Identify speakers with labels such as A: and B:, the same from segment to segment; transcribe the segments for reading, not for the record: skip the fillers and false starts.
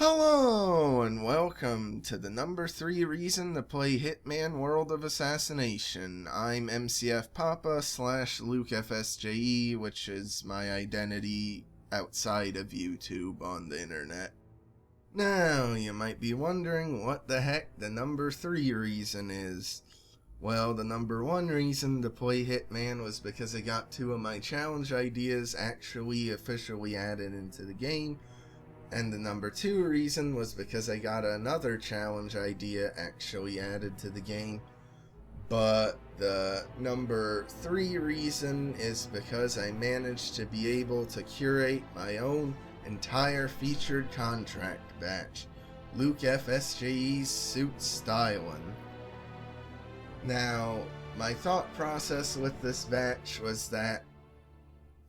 A: Hello and welcome to the number 3 reason to play Hitman World of Assassination. I'm MCFPapa / Lukefsje, which is my identity outside of YouTube on the internet. Now, you might be wondering what the heck the number 3 reason is. Well, the number 1 reason to play Hitman was because I got 2 of my challenge ideas actually officially added into the game. And the number 2 reason was because I got another challenge idea actually added to the game. But the number 3 reason is because I managed to be able to curate my own entire featured contract batch, Lukefsje's suit Stylin. Now, my thought process with this batch was that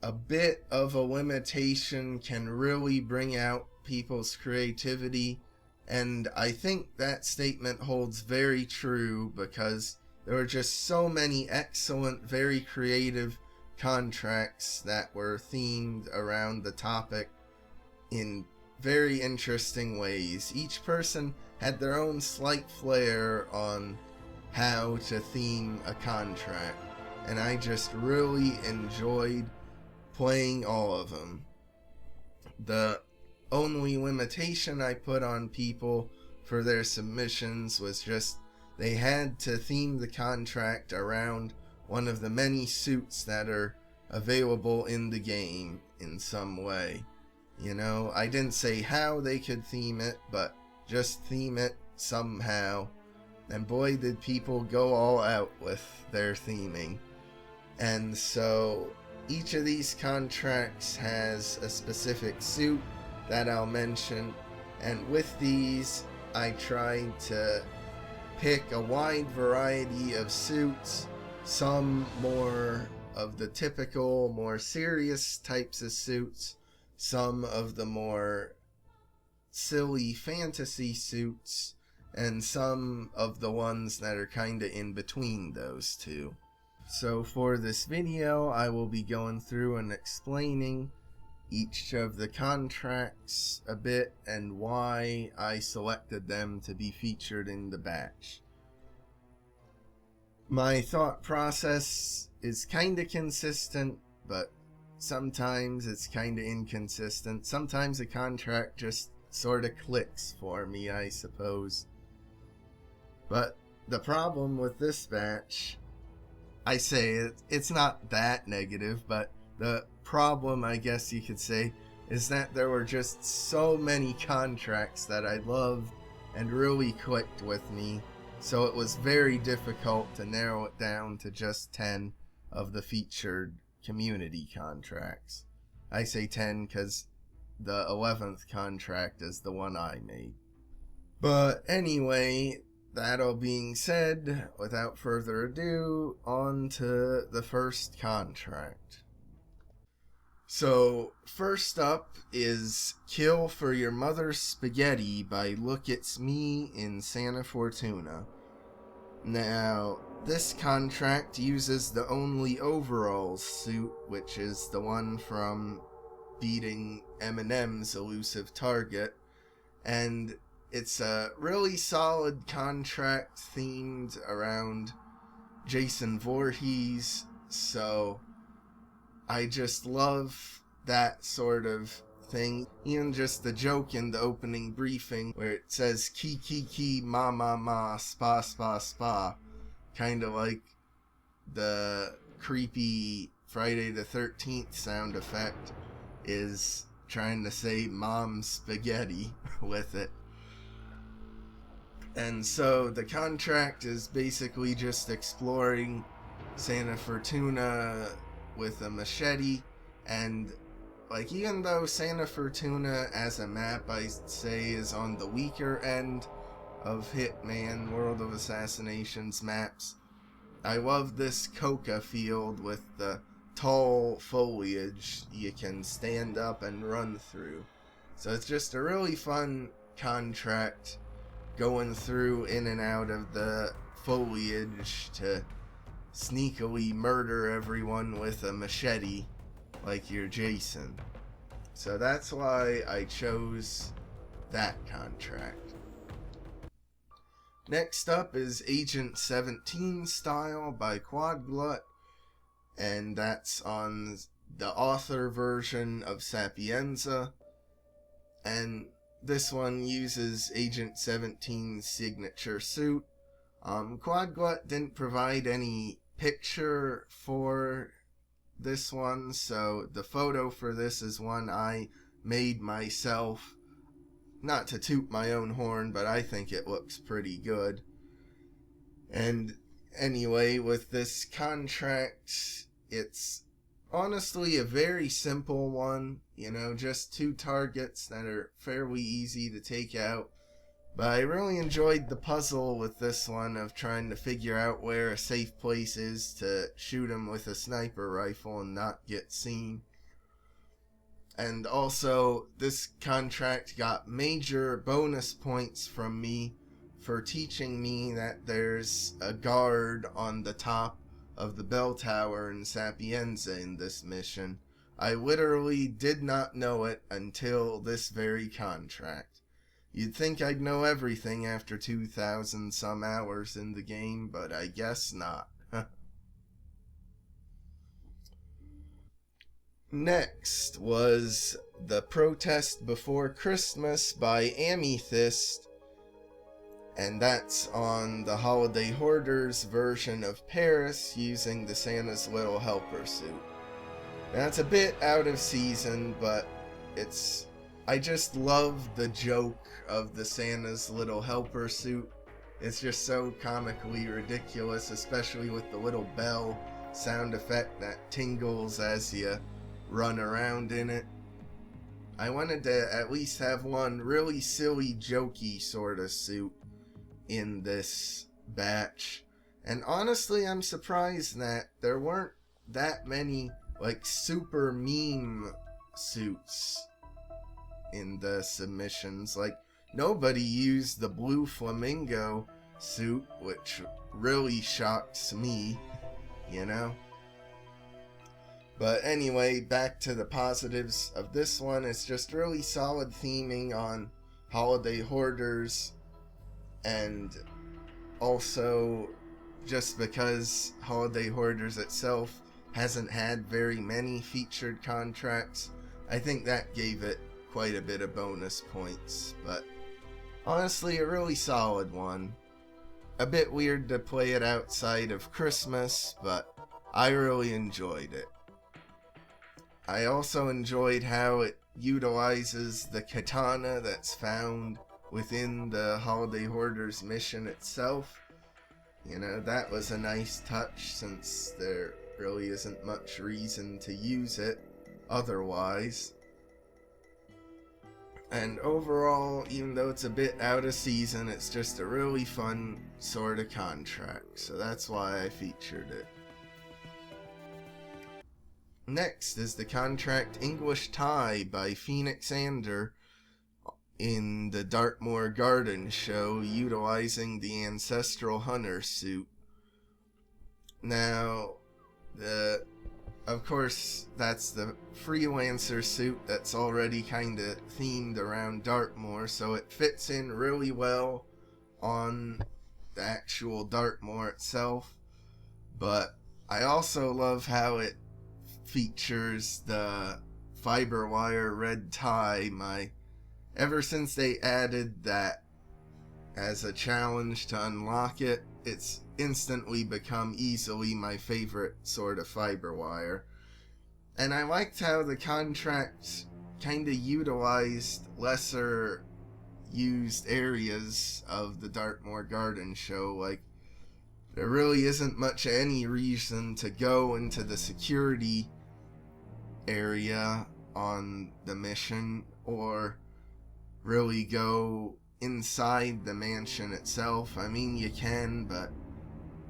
A: a bit of a limitation can really bring out people's creativity, and I think that statement holds very true because there were just so many excellent, very creative contracts that were themed around the topic in very interesting ways. Each person had their own slight flair on how to theme a contract, and I just really enjoyed playing all of them. The only limitation I put on people for their submissions was just they had to theme the contract around one of the many suits that are available in the game in some way. You know, I didn't say how they could theme it, but just theme it somehow. And boy, did people go all out with their theming. And so each of these contracts has a specific suit that I'll mention, and with these I tried to pick a wide variety of suits, some more of the typical, more serious types of suits, some of the more silly fantasy suits, and some of the ones that are kinda in between those two. So for this video, I will be going through and explaining each of the contracts a bit and why I selected them to be featured in the batch. My thought process is kinda consistent, but sometimes it's kinda inconsistent. Sometimes a contract just sorta clicks for me, I suppose. But the problem with this batch, I say it's not that negative, but the problem, I guess you could say, is that there were just so many contracts that I loved and really clicked with me, so it was very difficult to narrow it down to just 10 of the featured community contracts. I say 10 because the 11th contract is the one I made. But anyway, that all being said, without further ado, on to the first contract. So, first up is Kill for Your Mother's Spaghetti by Lukefsje in Santa Fortuna. Now, this contract uses the only overalls suit, which is the one from beating Eminem's elusive target, and it's a really solid contract themed around Jason Voorhees, so I just love that sort of thing. Even just the joke in the opening briefing where it says ki ma ma ma spa spa spa, kind of like the creepy Friday the 13th sound effect is trying to say mom's spaghetti with it. And so the contract is basically just exploring Santa Fortuna with a machete, and like, even though Santa Fortuna as a map I'd say is on the weaker end of Hitman World of Assassination's maps, I love this coca field with the tall foliage you can stand up and run through. So it's just a really fun contract going through in and out of the foliage to sneakily murder everyone with a machete like you're Jason. So that's why I chose that contract. Next up is Agent 17 Style by Quadglut, and that's on the author version of Sapienza, and this one uses Agent 17's signature suit. Quadglut didn't provide any picture for this one, so the photo for this is one I made myself. Not to toot my own horn, but I think it looks pretty good. And anyway, with this contract, it's honestly a very simple one, you know, just 2 targets that are fairly easy to take out. But I really enjoyed the puzzle with this one of trying to figure out where a safe place is to shoot him with a sniper rifle and not get seen. And also, this contract got major bonus points from me for teaching me that there's a guard on the top of the bell tower in Sapienza in this mission. I literally did not know it until this very contract. You'd think I'd know everything after 2,000 some hours in the game, but I guess not. Next was The Protest Before Christmas by Amethyst, and that's on the Holiday Hoarders version of Paris using the Santa's Little Helper suit. Now it's a bit out of season, but I just love the joke of the Santa's Little Helper suit. It's just so comically ridiculous, especially with the little bell sound effect that tingles as you run around in it. I wanted to at least have one really silly, jokey sort of suit in this batch. And honestly, I'm surprised that there weren't that many, like, super meme suits in the submissions. Like, nobody used the blue flamingo suit, which really shocks me, you know? But anyway, back to the positives of this one. It's just really solid theming on Holiday Hoarders, and also just because Holiday Hoarders itself hasn't had very many featured contracts, I think that gave it quite a bit of bonus points. But honestly, a really solid one. A bit weird to play it outside of Christmas, but I really enjoyed it. I also enjoyed how it utilizes the katana that's found within the Holiday Hoarders mission itself. You know, that was a nice touch, since there really isn't much reason to use it otherwise. And overall, even though it's a bit out of season, it's just a really fun sort of contract, so that's why I featured it. Next is the contract English Tie by Phoenix Ander in the Dartmoor Garden show, utilizing the Ancestral Hunter suit. Now, of course, that's the freelancer suit that's already kind of themed around Dartmoor, so it fits in really well on the actual Dartmoor itself. But I also love how it features the fiber wire red tie. Ever since they added that as a challenge to unlock it, it's instantly become easily my favorite sort of fiber wire. And I liked how the contract kind of utilized lesser used areas of the Dartmoor Garden show. Like, there really isn't much any reason to go into the security area on the mission, or really go inside the mansion itself. I mean, you can, but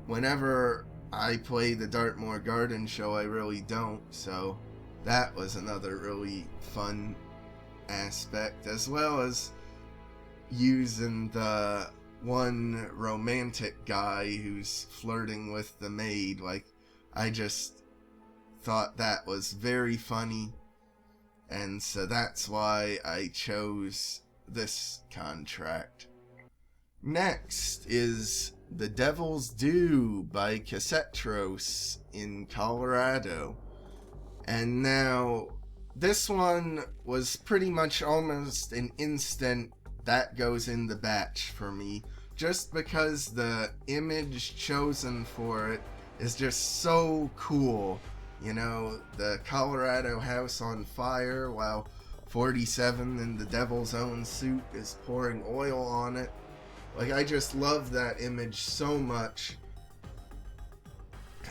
A: whenever I play the Dartmoor Garden show, I really don't, so that was another really fun aspect, as well as using the one romantic guy who's flirting with the maid. Like, I just thought that was very funny, and so that's why I chose this contract. Next is The Devil's Due by Cassetros in Colorado. And now, this one was pretty much almost an instant that goes in the batch for me, just because the image chosen for it is just so cool. You know, the Colorado house on fire while 47 in the devil's own suit is pouring oil on it. Like, I just love that image so much.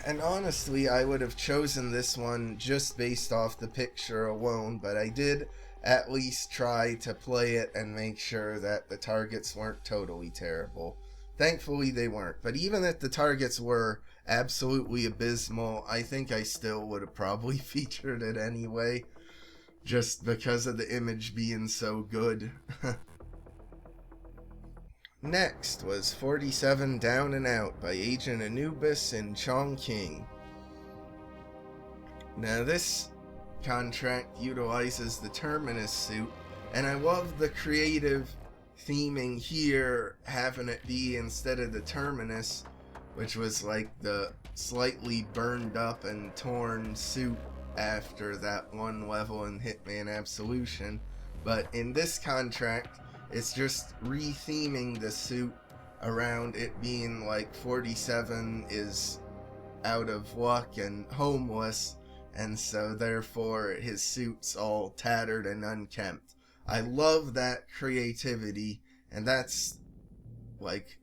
A: And honestly, I would have chosen this one just based off the picture alone, but I did at least try to play it and make sure that the targets weren't totally terrible. Thankfully, they weren't. But even if the targets were absolutely abysmal, I think I still would have probably featured it anyway, just because of the image being so good. Next was 47 Down and Out by Agent Anubis in Chongqing. Now this contract utilizes the Terminus suit, and I love the creative theming here, having it be instead of the Terminus, which was like the slightly burned up and torn suit after that one level in Hitman Absolution. But in this contract, it's just re-theming the suit around it being like 47 is out of luck and homeless, and so therefore his suit's all tattered and unkempt. I love that creativity, and that's like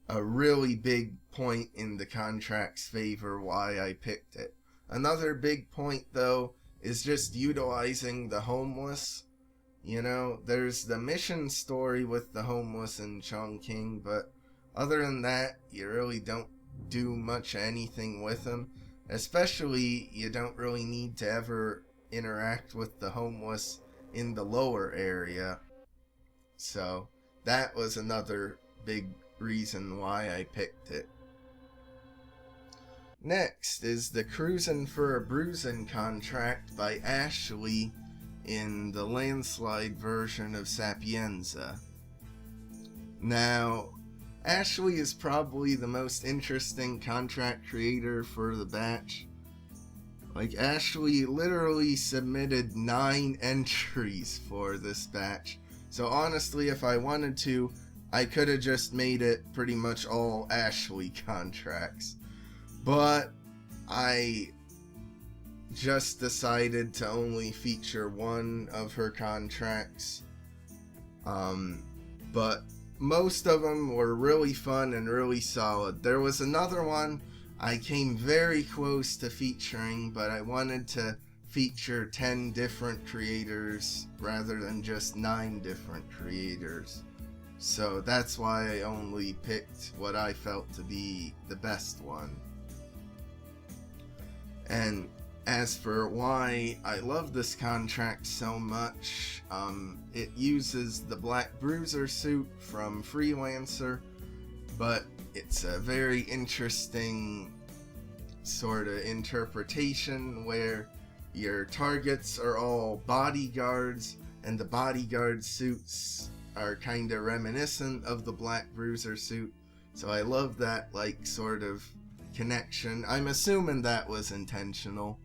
A: a really big point in the contract's favor why I picked it. Another big point though is just utilizing the homeless. You know, there's the mission story with the homeless in Chongqing, but other than that, you really don't do much anything with them. Especially, you don't really need to ever interact with the homeless in the lower area. So, that was another big reason why I picked it. Next is the Cruisin for a Bruisin contract by Ashley in the landslide version of Sapienza. Now, Ashley is probably the most interesting contract creator for the batch. Like, Ashley literally submitted 9 entries for this batch. So honestly, if I wanted to, I could have just made it pretty much all Ashley contracts. But I just decided to only feature one of her contracts. But most of them were really fun and really solid. There was another one I came very close to featuring, but I wanted to feature 10 different creators rather than just 9 different creators. So that's why I only picked what I felt to be the best one. And as for why I love this contract so much, it uses the Black Bruiser suit from Freelancer, but it's a very interesting sort of interpretation where your targets are all bodyguards, and the bodyguard suits are kind of reminiscent of the Black Bruiser suit. So I love that, like, sort of connection. I'm assuming that was intentional.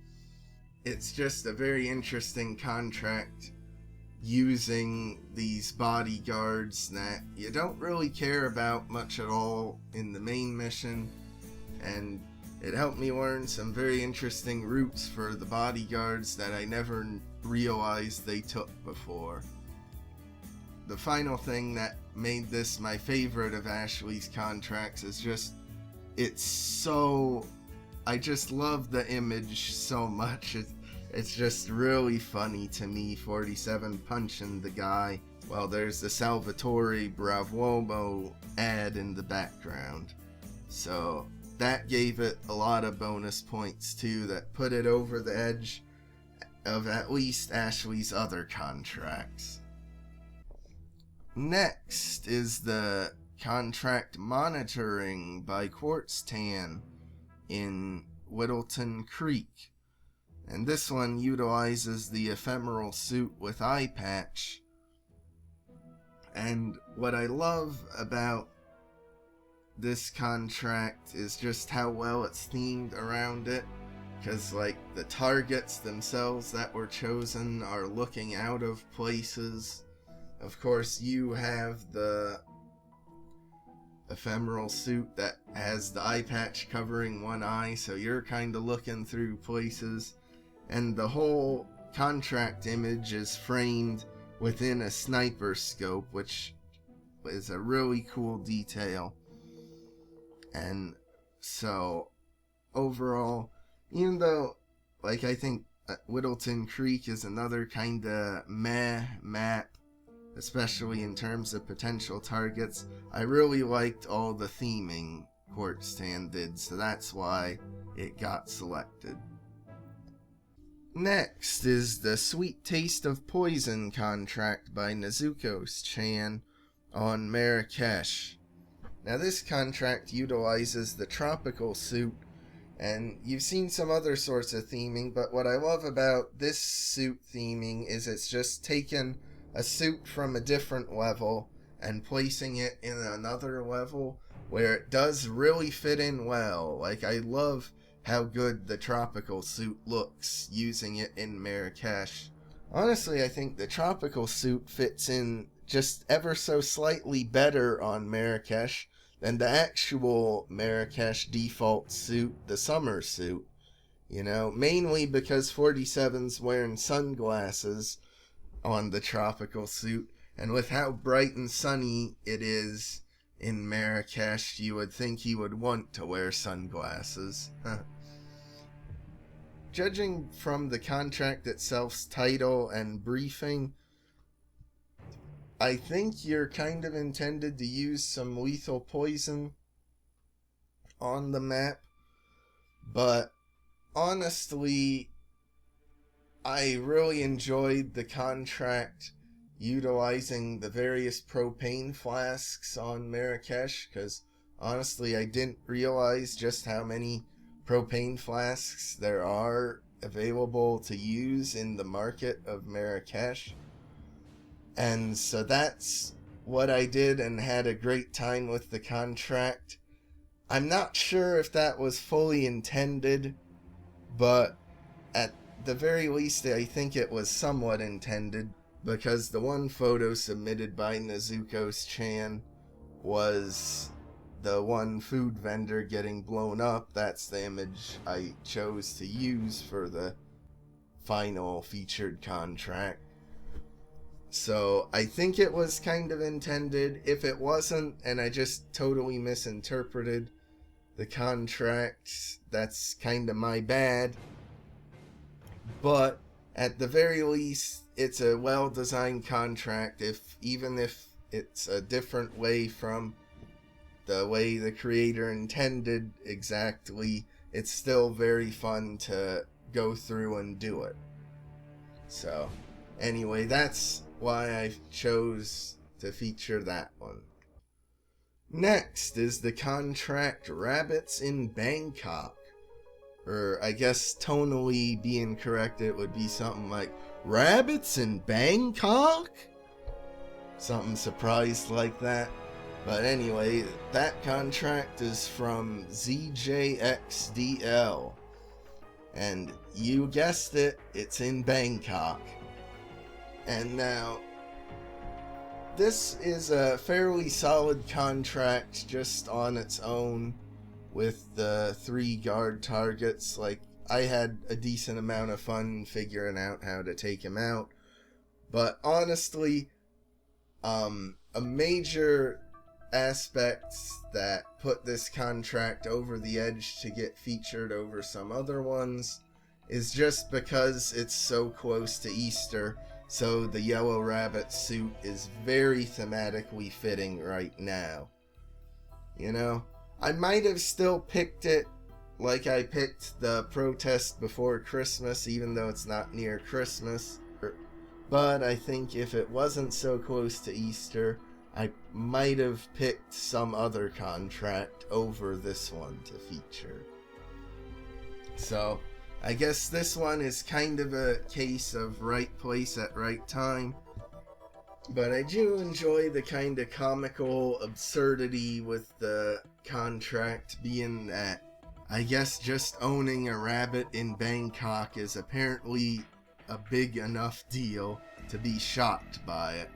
A: It's just a very interesting contract using these bodyguards that you don't really care about much at all in the main mission, and it helped me learn some very interesting routes for the bodyguards that I never realized they took before. The final thing that made this my favorite of Ashley's contracts is just, it's so, I just love the image so much. It's just really funny to me, 47 punching the guy while there's the Salvatore Bravomo ad in the background. So that gave it a lot of bonus points too, that put it over the edge of at least Ashley's other contracts. Next is the contract Monitoring by Quartz Tan in Whittleton Creek. And this one utilizes the ephemeral suit with eye patch. And what I love about this contract is just how well it's themed around it. Because, like, the targets themselves that were chosen are looking out of places. Of course, you have the ephemeral suit that has the eye patch covering one eye, so you're kind of looking through places. And the whole contract image is framed within a sniper scope, which is a really cool detail. And so, overall, even though, like, I think Whittleton Creek is another kind of meh map, especially in terms of potential targets, I really liked all the theming Court Stand did, so that's why it got selected. Next is the Sweet Taste of Poison contract by Nezuko's Chan on Marrakesh. Now this contract utilizes the tropical suit, and you've seen some other sorts of theming, but what I love about this suit theming is it's just taken a suit from a different level and placing it in another level where it does really fit in well. Like, I love how good the tropical suit looks using it in Marrakesh. Honestly, I think the tropical suit fits in just ever so slightly better on Marrakesh than the actual Marrakesh default suit, the summer suit. You know, mainly because 47's wearing sunglasses on the tropical suit, and with how bright and sunny it is in Marrakesh, you would think he would want to wear sunglasses. Judging from the contract itself's title and briefing, I think you're kind of intended to use some lethal poison on the map, but honestly, I really enjoyed the contract utilizing the various propane flasks on Marrakesh, because honestly I didn't realize just how many propane flasks there are available to use in the market of Marrakesh. And so that's what I did and had a great time with the contract. I'm not sure if that was fully intended, but at the very least I think it was somewhat intended, because the one photo submitted by Nezuko's Chan was the one food vendor getting blown up. That's the image I chose to use for the final featured contract. So I think it was kind of intended. If it wasn't, and I just totally misinterpreted the contract, that's kind of my bad. But at the very least, it's a well-designed contract, even if it's a different way from the way the creator intended exactly. It's still very fun to go through and do it. So, anyway, that's why I chose to feature that one. Next is the contract Rabbits in Bangkok. Or, I guess tonally being correct, it would be something like Rabbits in Bangkok? Something surprised like that. But anyway, that contract is from ZJXDL. And you guessed it, it's in Bangkok. And now, this is a fairly solid contract just on its own with the 3 guard targets. Like, I had a decent amount of fun figuring out how to take him out. But honestly, a major aspect that put this contract over the edge to get featured over some other ones is just because it's so close to Easter. So the yellow rabbit suit is very thematically fitting right now. You know, I might have still picked it like I picked the protest before Christmas, even though it's not near Christmas. But I think if it wasn't so close to Easter, I might have picked some other contract over this one to feature. So, I guess this one is kind of a case of right place at right time. But I do enjoy the kind of comical absurdity with the contract being that I guess just owning a rabbit in Bangkok is apparently a big enough deal to be shocked by it.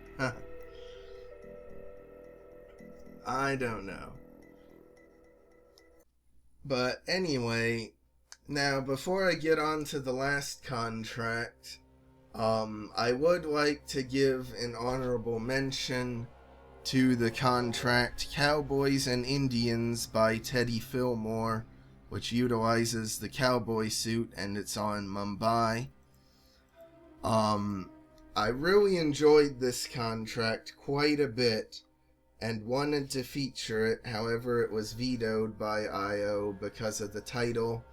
A: I don't know. But anyway, now before I get on to the last contract, I would like to give an honorable mention to the contract Cowboys and Indians by Teddy Fillmore, which utilizes the cowboy suit and it's on Mumbai. I really enjoyed this contract quite a bit and wanted to feature it, however it was vetoed by IO because of the title,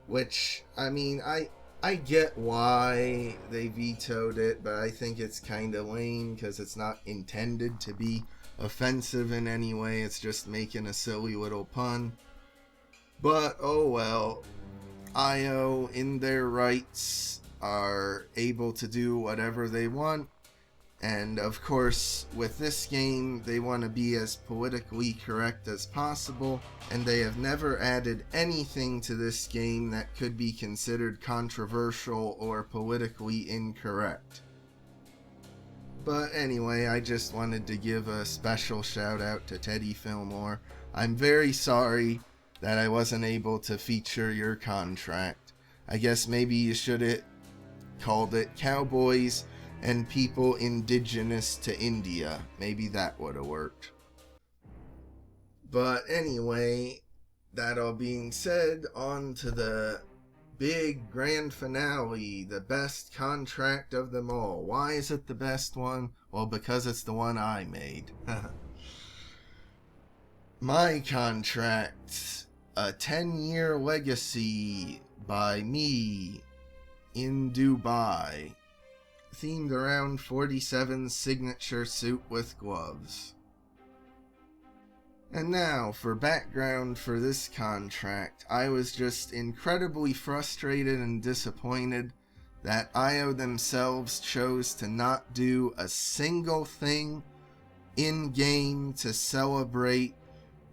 A: which, I mean, I get why they vetoed it, but I think it's kind of lame because it's not intended to be offensive in any way. It's just making a silly little pun. But, oh well. IO, in their rights, are able to do whatever they want. And, of course, with this game, they want to be as politically correct as possible, and they have never added anything to this game that could be considered controversial or politically incorrect. But anyway, I just wanted to give a special shout out to Teddy Fillmore. I'm very sorry that I wasn't able to feature your contract. I guess maybe you should have called it Cowboys and People Indigenous to India. Maybe that would have worked. But anyway, that all being said, on to the big grand finale, the best contract of them all. Why is it the best one? Well, because it's the one I made. My contract, a 10-year legacy by me in Dubai, themed around 47's signature suit with gloves. And now, for background for this contract, I was just incredibly frustrated and disappointed that IO themselves chose to not do a single thing in-game to celebrate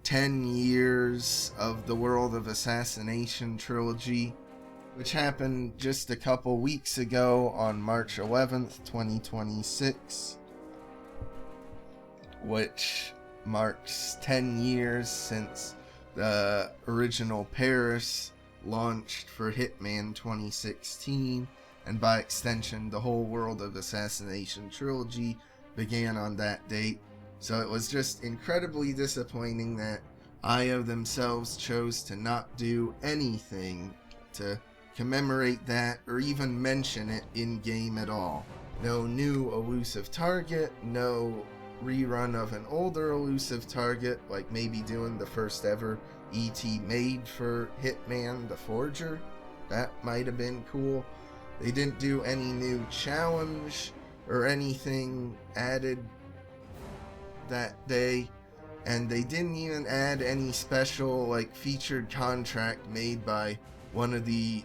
A: 10 years of the World of Assassination trilogy, which happened just a couple weeks ago on March 11th, 2026, which marks 10 years since the original Paris launched for Hitman 2016, and by extension, the whole World of Assassination trilogy began on that date. So it was just incredibly disappointing that IO themselves chose to not do anything to commemorate that or even mention it in-game at all. No new elusive target, no rerun of an older elusive target, like maybe doing the first ever ET made for Hitman the Forger. That might have been cool. They didn't do any new challenge or anything added that day, and they didn't even add any special like featured contract made by one of the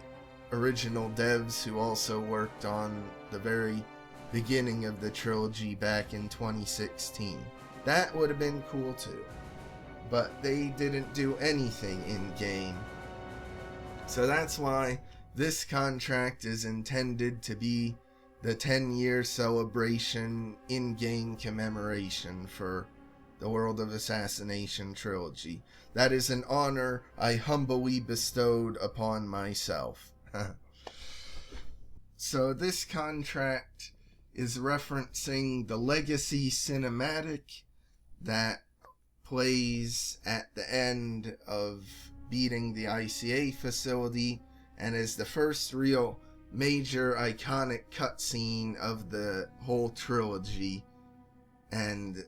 A: original devs who also worked on the very beginning of the trilogy back in 2016. That would have been cool too, but they didn't do anything in game. So that's why this contract is intended to be the 10-year celebration in-game commemoration for the World of Assassination trilogy. That is an honor I humbly bestowed upon myself. So this contract is referencing the Legacy cinematic that plays at the end of beating the ICA facility and is the first real major iconic cutscene of the whole trilogy. And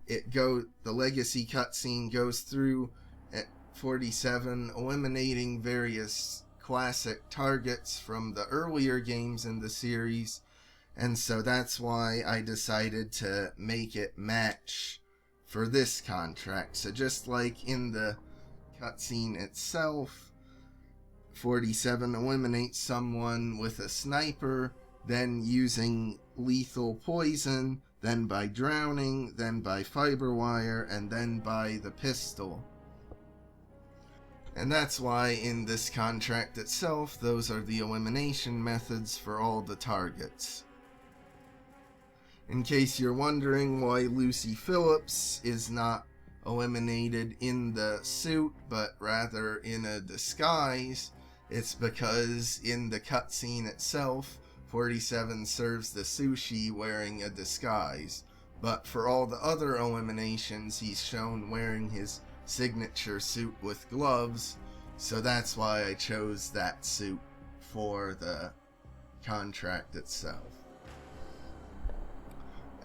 A: the Legacy cutscene goes through at 47, eliminating various classic targets from the earlier games in the series, and so that's why I decided to make it match for this contract. So just like in the cutscene itself, 47 eliminates someone with a sniper, then using lethal poison, then by drowning, then by fiber wire, and then by the pistol. And that's why in this contract itself, those are the elimination methods for all the targets. In case you're wondering why Lucy Phillips is not eliminated in the suit, but rather in a disguise, it's because in the cutscene itself, 47 serves the sushi wearing a disguise. But for all the other eliminations, he's shown wearing his signature suit with gloves, so that's why I chose that suit for the contract itself.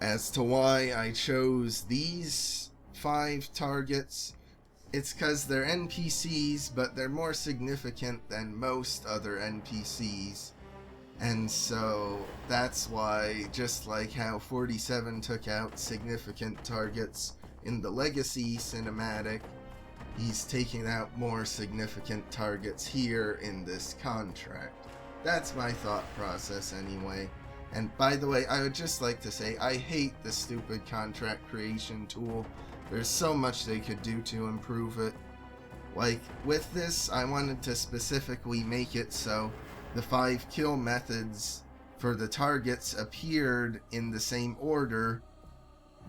A: As to why I chose these 5 targets, it's because they're NPCs, but they're more significant than most other NPCs. And so that's why, just like how 47 took out significant targets in the Legacy cinematic, he's taking out more significant targets here in this contract. That's my thought process anyway. And by the way, I would just like to say, I hate the stupid contract creation tool. There's so much they could do to improve it. Like, with this, I wanted to specifically make it so the 5 kill methods for the targets appeared in the same order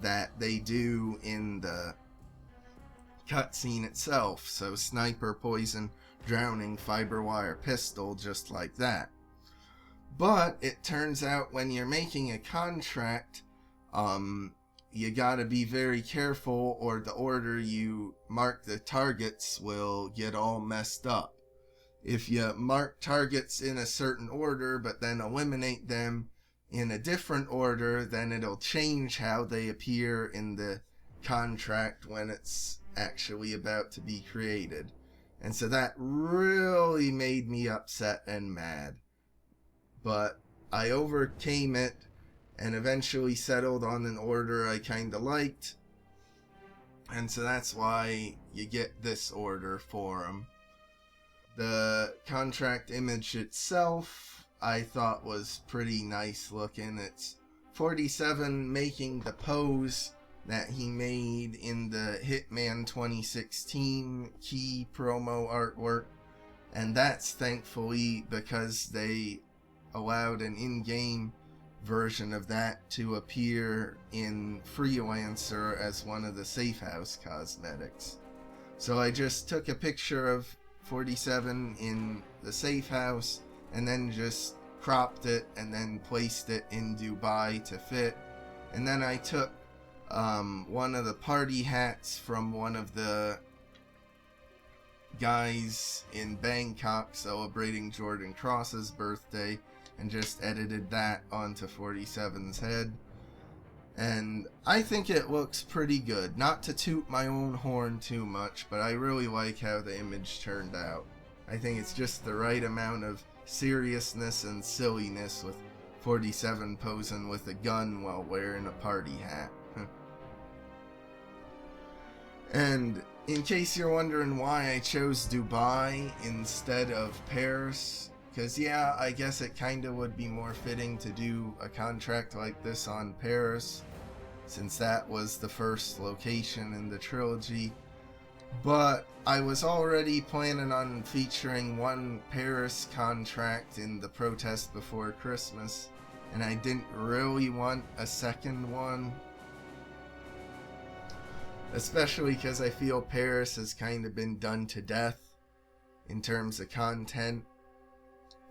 A: that they do in the cutscene itself. So sniper, poison, drowning, fiber wire, pistol, just like that. But it turns out when you're making a contract, you gotta be very careful or the order you mark the targets will get all messed up. If you mark targets in a certain order but then eliminate them in a different order, then it'll change how they appear in the contract when it's actually about to be created. And so that really made me upset and mad. But I overcame it and eventually settled on an order I kinda liked. And so that's why you get this order for them. The contract image itself, I thought was pretty nice looking. It's 47 making the pose that he made in the Hitman 2016 key promo artwork. And that's thankfully because they allowed an in-game version of that to appear in Freelancer as one of the Safe House cosmetics. So I just took a picture of 47 in the Safe House and then just cropped it and then placed it in Dubai to fit. And then I took one of the party hats from one of the guys in Bangkok celebrating Jordan Cross's birthday and just edited that onto 47's head. And I think it looks pretty good. Not to toot my own horn too much, but I really like how the image turned out. I think it's just the right amount of seriousness and silliness with 47 posing with a gun while wearing a party hat. And in case you're wondering why I chose Dubai instead of Paris, because yeah, I guess it kinda would be more fitting to do a contract like this on Paris, since that was the first location in the trilogy. But I was already planning on featuring one Paris contract in the protest before Christmas, and I didn't really want a second one. Especially because I feel Paris has kind of been done to death in terms of content.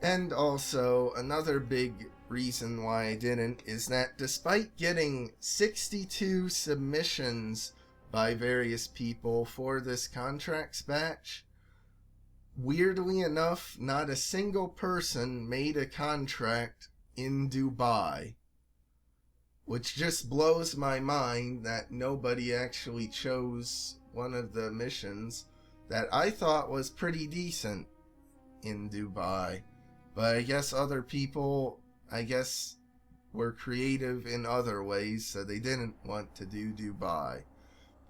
A: And also, another big reason why I didn't is that despite getting 62 submissions by various people for this contracts batch, weirdly enough, not a single person made a contract in Dubai. Which just blows my mind that nobody actually chose one of the missions that I thought was pretty decent in Dubai. But I guess other people, were creative in other ways, so they didn't want to do Dubai.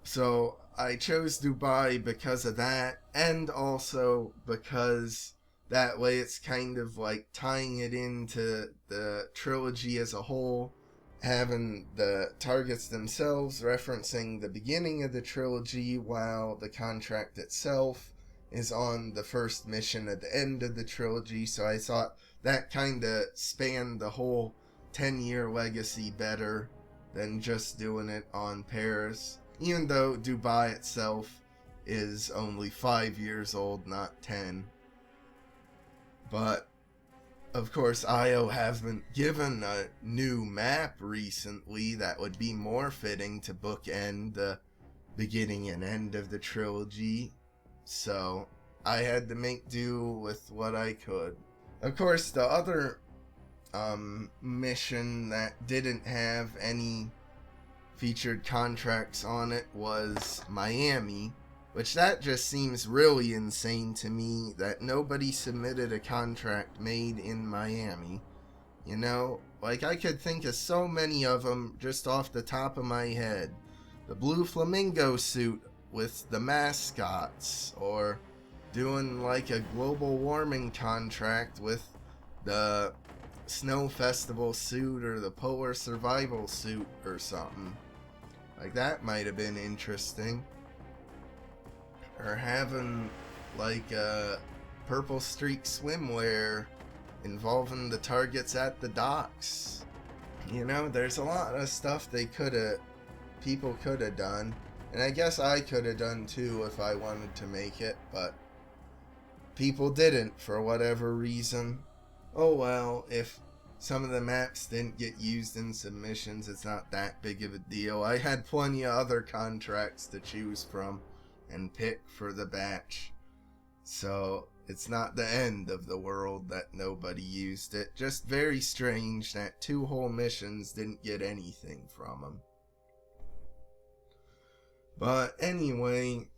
A: So I chose Dubai because of that, and also because that way it's kind of like tying it into the trilogy as a whole, having the targets themselves referencing the beginning of the trilogy, while the contract itself is on the first mission at the end of the trilogy. So I thought that kind of spanned the whole 10-year legacy better than just doing it on Paris, even though Dubai itself is only 5 years old, not 10. But of course, IO haven't given a new map recently that would be more fitting to bookend the beginning and end of the trilogy, so I had to make do with what I could. Of course, the other mission that didn't have any featured contracts on it was Miami, which that just seems really insane to me that nobody submitted a contract made in Miami. You know, like I could think of so many of them just off the top of my head. The blue flamingo suit with the mascots, or doing like a global warming contract with the snow festival suit or the polar survival suit or something. Like that might have been interesting. Or having like a purple streak swimwear involving the targets at the docks. You know, there's a lot of stuff people could have done, and I guess I could have done too if I wanted to make it, but people didn't for whatever reason. Oh well, if some of the maps didn't get used in submissions, it's not that big of a deal. I had plenty of other contracts to choose from and pick for the batch, so it's not the end of the world that nobody used it. Just very strange that 2 whole missions didn't get anything from them. But anyway,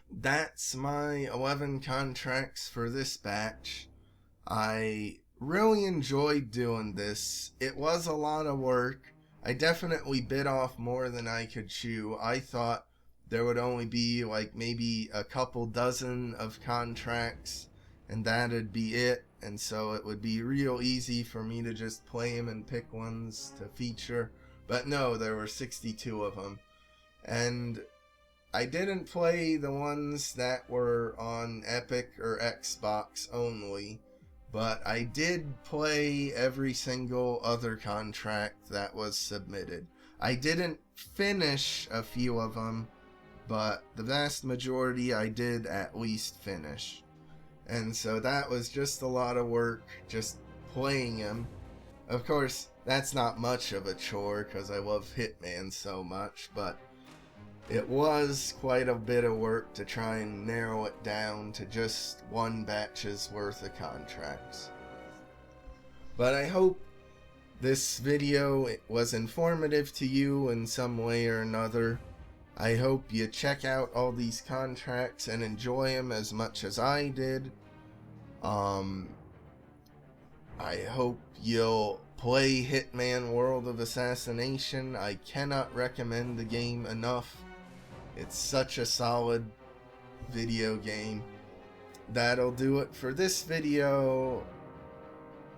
A: that's my 11 contracts for this batch. I really enjoyed doing this. It was a lot of work. I definitely bit off more than I could chew. I thought there would only be like maybe a couple dozen of contracts and that'd be it, and so it would be real easy for me to just play them and pick ones to feature. But no, there were 62 of them, and I didn't play the ones that were on Epic or Xbox only, but I did play every single other contract that was submitted. I didn't finish a few of them, but the vast majority I did at least finish. And so that was just a lot of work, just playing them. Of course, that's not much of a chore because I love Hitman so much, but it was quite a bit of work to try and narrow it down to just one batch's worth of contracts. But I hope this video was informative to you in some way or another. I hope you check out all these contracts and enjoy them as much as I did. I hope you'll play Hitman World of Assassination. I cannot recommend the game enough. It's such a solid video game. That'll do it for this video.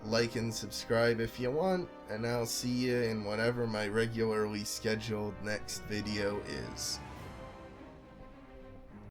A: Like and subscribe if you want, and I'll see you in whatever my regularly scheduled next video is.